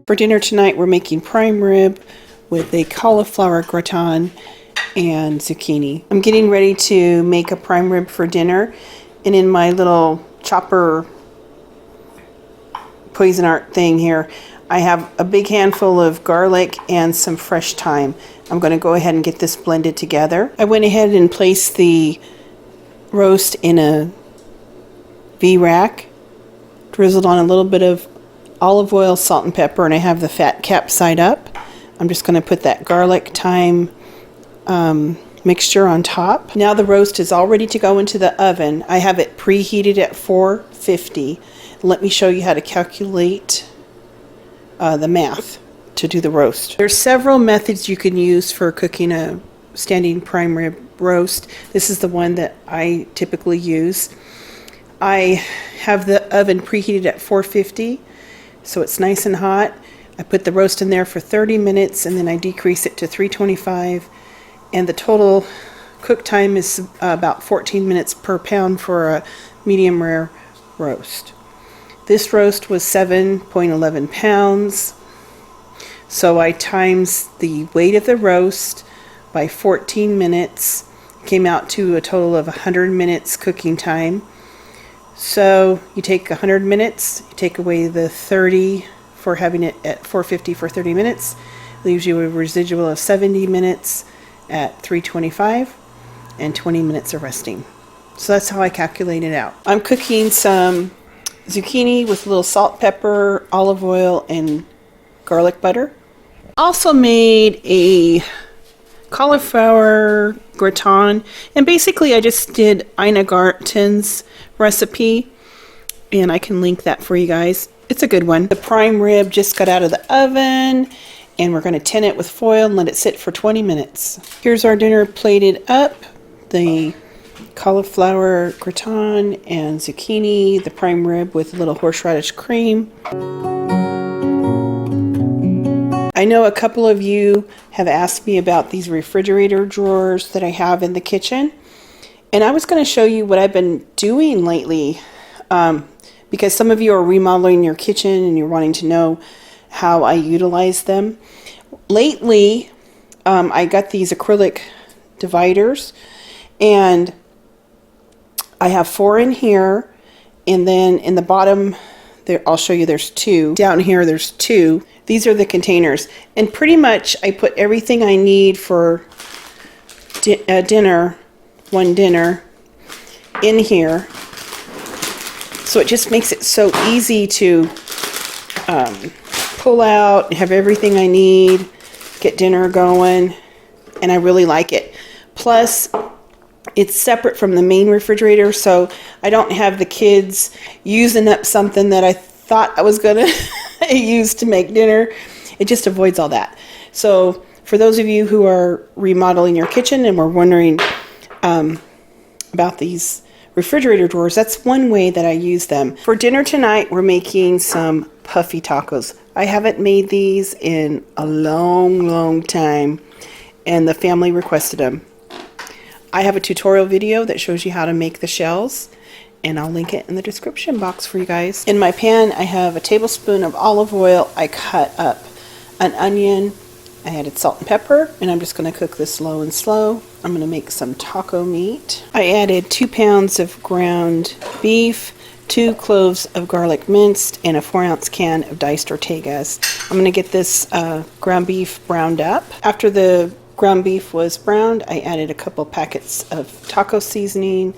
For dinner tonight, we're making prime rib with a cauliflower gratin and zucchini. I'm getting ready to make a prime rib for dinner, and in my little chopper poison art thing here, I have a big handful of garlic and some fresh thyme. I'm going to go ahead and get this blended together. I went ahead and placed the roast in a V-rack, drizzled on a little bit of olive oil, salt, and pepper, and I have the fat cap side up. I'm just going to put that garlic thyme mixture on top. Now the roast is all ready to go into the oven. I have it preheated at 450. Let me show you how to calculate the math to do the roast. There's several methods you can use for cooking a standing prime rib roast. This is the one that I typically use. I have the oven preheated at 450, so it's nice and hot. I put the roast in there for 30 minutes and then I decrease it to 325, and the total cook time is about 14 minutes per pound for a medium rare roast. This roast was 7.11 pounds, so I times the weight of the roast by 14 minutes, came out to a total of 100 minutes cooking time. So you take 100 minutes, you take away the 30 for having it at 450 for 30 minutes, leaves you a residual of 70 minutes at 325 and 20 minutes of resting. So that's how I calculate it out. I'm cooking some zucchini with a little salt, pepper, olive oil, and garlic butter. Also made a cauliflower gratin, and basically I just did Ina Garten's recipe, and I can link that for you guys. It's a good one. The prime rib just got out of the oven, and we're going to tin it with foil and let it sit for 20 minutes. Here's our dinner plated up. The cauliflower gratin and zucchini, the prime rib with a little horseradish cream. I know a couple of you have asked me about these refrigerator drawers that I have in the kitchen, and I was going to show you what I've been doing lately, because some of you are remodeling your kitchen and you're wanting to know how I utilize them. Lately, I got these acrylic dividers, and I have 4 in here, and then in the bottom there, I'll show you, there's 2. Down here there's 2. These are the containers, and pretty much I put everything I need for dinner, one dinner, in here. So it just makes it so easy to pull out, have everything I need, get dinner going, and I really like it. Plus, it's separate from the main refrigerator, so I don't have the kids using up something that I thought I was going to use to make dinner. It just avoids all that. So for those of you who are remodeling your kitchen and were wondering about these refrigerator drawers, that's one way that I use them. For dinner tonight, we're making some Puffy Tacos. I haven't made these in a long time, and the family requested them. I have a tutorial video that shows you how to make the shells, and I'll link it in the description box for you guys. In my pan, I have a tablespoon of olive oil. I cut up an onion. I added salt and pepper, and I'm just going to cook this low and slow. I'm going to make some taco meat. I added 2 pounds of ground beef, 2 cloves of garlic minced, and a 4-ounce can of diced Ortegas. I'm going to get this ground beef browned up. After the ground beef was browned, I added a couple packets of taco seasoning,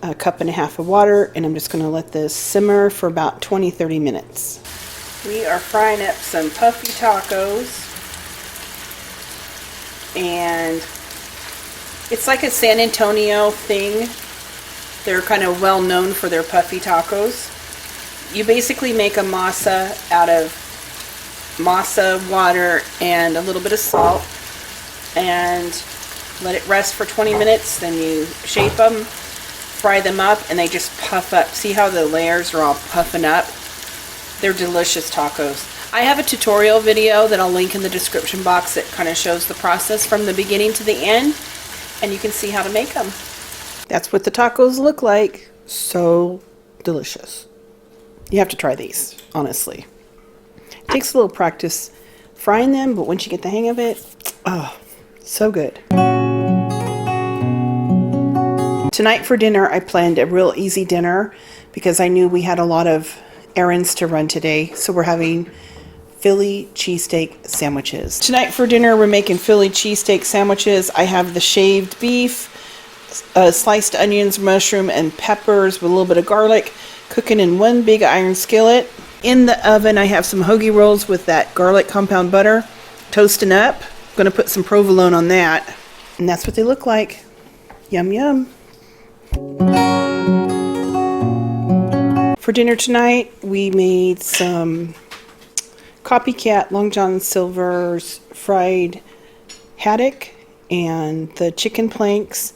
a cup and a half of water, and I'm just going to let this simmer for about 20-30 minutes. We are frying up some Puffy Tacos, and it's like a San Antonio thing. They're kind of well known for their Puffy Tacos. You basically make a masa out of masa, water, and a little bit of salt, and let it rest for 20 minutes. Then you shape them, fry them up, and they just puff up. See how the layers are all puffing up? They're delicious tacos. I have a tutorial video that I'll link in the description box that kind of shows the process from the beginning to the end, and you can see how to make them. That's what the tacos look like. So delicious. You have to try these, honestly. Takes a little practice frying them, but once you get the hang of it, oh, so good. Tonight for dinner, I planned a real easy dinner because I knew we had a lot of errands to run today. So we're having Philly cheesesteak sandwiches. Tonight for dinner, we're making Philly cheesesteak sandwiches. I have the shaved beef, sliced onions, mushroom, and peppers with a little bit of garlic, cooking in one big iron skillet. In the oven, I have some hoagie rolls with that garlic compound butter toasting up. I'm going to put some provolone on that. And that's what they look like. Yum, yum. For dinner tonight, we made some copycat Long John Silver's fried haddock and the chicken planks,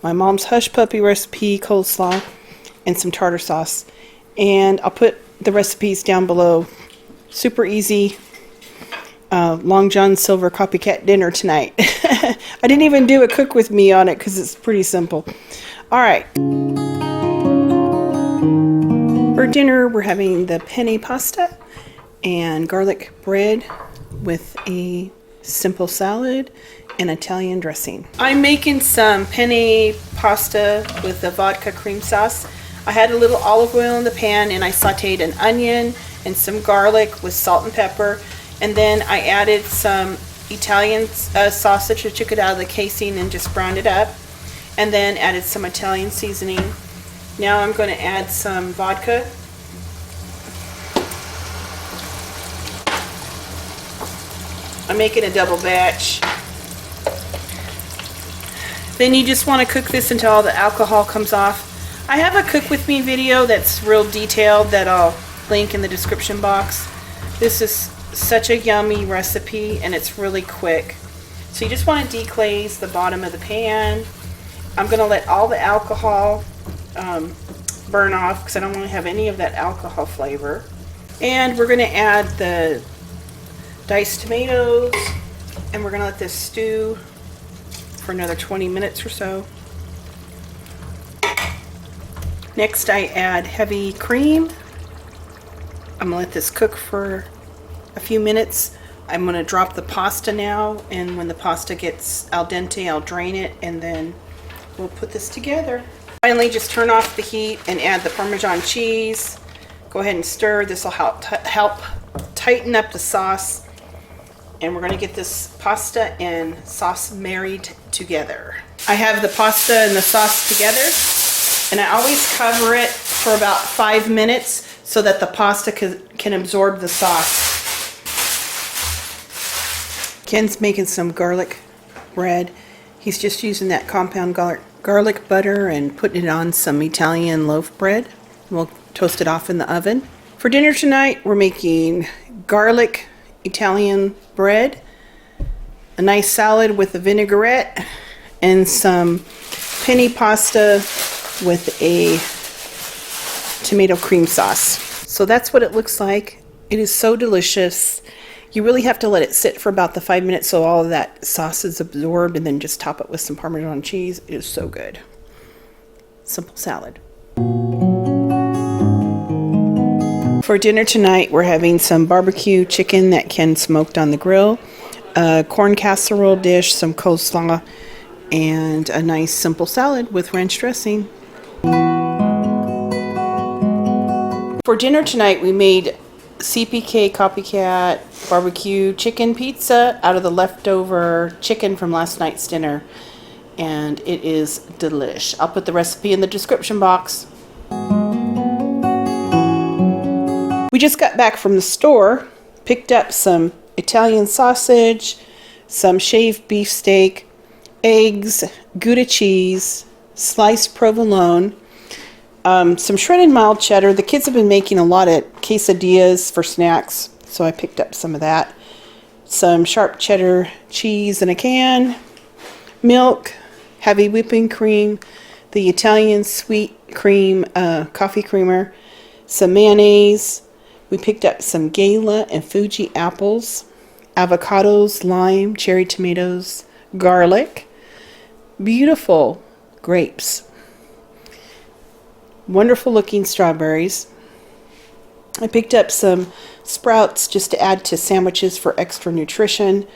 my mom's hush puppy recipe coleslaw, and some tartar sauce. And I'll put the recipes down below. Super easy Long John Silver copycat dinner tonight. I didn't even do a cook with me on it because it's pretty simple. All right. For dinner, we're having the penne pasta and garlic bread with a simple salad and Italian dressing. I'm making some penne pasta with the vodka cream sauce. I had a little olive oil in the pan and I sauteed an onion and some garlic with salt and pepper. And then I added some Italian sausage. I took it out of the casing and just browned it up. And then added some Italian seasoning. Now I'm going to add some vodka. I'm making a double batch. Then you just want to cook this until all the alcohol comes off. I have a cook with me video that's real detailed that I'll link in the description box. This is such a yummy recipe and it's really quick. So you just want to deglaze the bottom of the pan. I'm going to let all the alcohol burn off because I don't want to have any of that alcohol flavor. And we're going to add the diced tomatoes and we're going to let this stew for another 20 minutes or so. Next I add heavy cream. I'm going to let this cook for a few minutes. I'm going to drop the pasta now, and when the pasta gets al dente, I'll drain it and then we'll put this together. Finally, just turn off the heat and add the Parmesan cheese. Go ahead and stir. This will help tighten up the sauce. And we're going to get this pasta and sauce married together. I have the pasta and the sauce together, and I always cover it for about 5 minutes so that the pasta can absorb the sauce. Ken's making some garlic bread. He's just using that compound garlic butter and putting it on some Italian loaf bread. We'll toast it off in the oven. For dinner tonight, we're making garlic Italian bread, a nice salad with a vinaigrette, and some penne pasta with a tomato cream sauce. So that's what it looks like. It is so delicious. You really have to let it sit for about the 5 minutes so all of that sauce is absorbed, and then just top it with some Parmesan cheese. It is so good. Simple salad. For dinner tonight, we're having some barbecue chicken that Ken smoked on the grill, a corn casserole dish, some coleslaw, and a nice simple salad with ranch dressing. For dinner tonight, we made CPK Copycat BBQ Chicken Pizza out of the leftover chicken from last night's dinner, and it is delish. I'll put the recipe in the description box. We just got back from the store, picked up some Italian sausage, some shaved beef steak, eggs, Gouda cheese, sliced provolone, some shredded mild cheddar. The kids have been making a lot of quesadillas for snacks, so I picked up some of that. Some sharp cheddar cheese in a can, milk, heavy whipping cream, the Italian sweet cream coffee creamer, some mayonnaise. We picked up some Gala and Fuji apples, avocados, lime, cherry tomatoes, garlic, beautiful grapes, wonderful looking strawberries, I picked up some sprouts just to add to sandwiches for extra nutrition.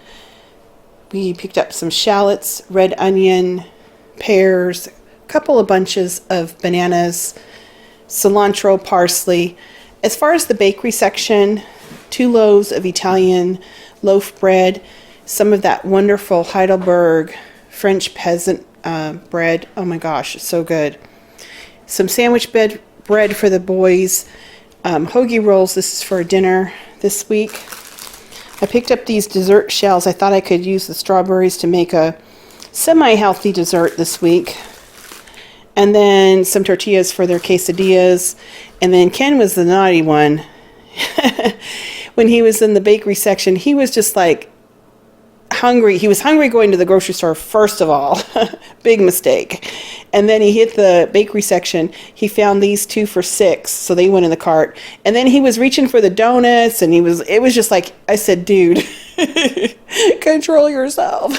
We picked up some shallots, red onion, pears, a couple of bunches of bananas, cilantro, parsley. As far as the bakery section, 2 loaves of Italian loaf bread, some of that wonderful Heidelberg French peasant bread. Oh my gosh, it's so good. Some sandwich bread for the boys. Hoagie rolls, this is for dinner this week. I picked up these dessert shells. I thought I could use the strawberries to make a semi-healthy dessert this week. And then some tortillas for their quesadillas. And then Ken was the naughty one. When he was in the bakery section, he was just like hungry. He was hungry going to the grocery store, first of all. Big mistake. And then he hit the bakery section. He found these 2 for $6, so they went in the cart. And then he was reaching for the donuts, and it was just like, I said, dude, control yourself.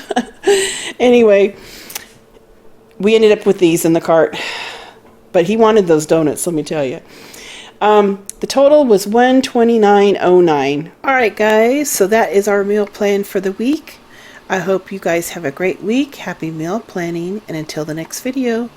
Anyway, we ended up with these in the cart. But he wanted those donuts, let me tell you. The total was $129.09. All right, guys, so that is our meal plan for the week. I hope you guys have a great week. Happy meal planning, and until the next video.